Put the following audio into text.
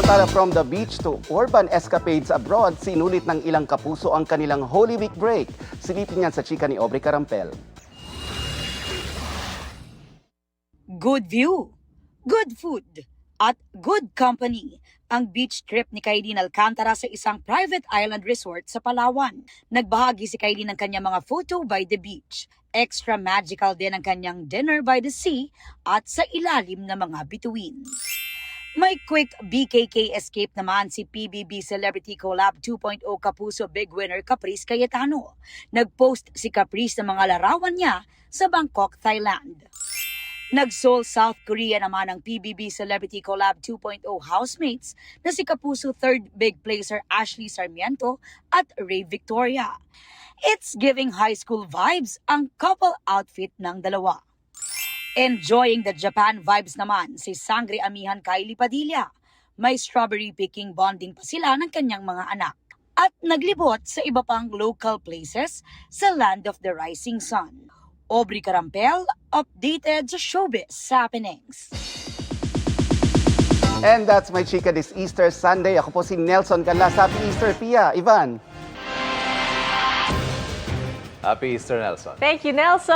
Samantala, from the beach to urban escapades abroad, sinulit ng ilang kapuso ang kanilang Holy Week break. Silipin yan sa chika ni Aubrey Carampel. Good view, good food, at good company ang beach trip ni Kailin Alcantara sa isang private island resort sa Palawan. Nagbahagi si Kailin ng kanyang mga photo by the beach. Extra magical din ang kanyang dinner by the sea at sa ilalim ng mga bituin. May quick BKK escape naman si PBB Celebrity Collab 2.0 Kapuso Big Winner Caprice Cayetano. Nagpost si Caprice ng mga larawan niya sa Bangkok, Thailand. Nag-Seoul, South Korea naman ang PBB Celebrity Collab 2.0 housemates na si Kapuso third big placer Ashley Sarmiento at Ray Victoria. It's giving high school vibes ang couple outfit ng dalawa. Enjoying the Japan vibes naman si Sangre Amihan Kylie Padilla. May strawberry picking bonding pa sila ng kanyang mga anak. At naglibot sa iba pang local places sa Land of the Rising Sun. Aubrey Carampel, updated sa showbiz happenings. And that's my chika this Easter Sunday. Ako po si Nelson Canlas. Happy Easter, Pia. Ivan. Happy Easter, Nelson. Thank you, Nelson.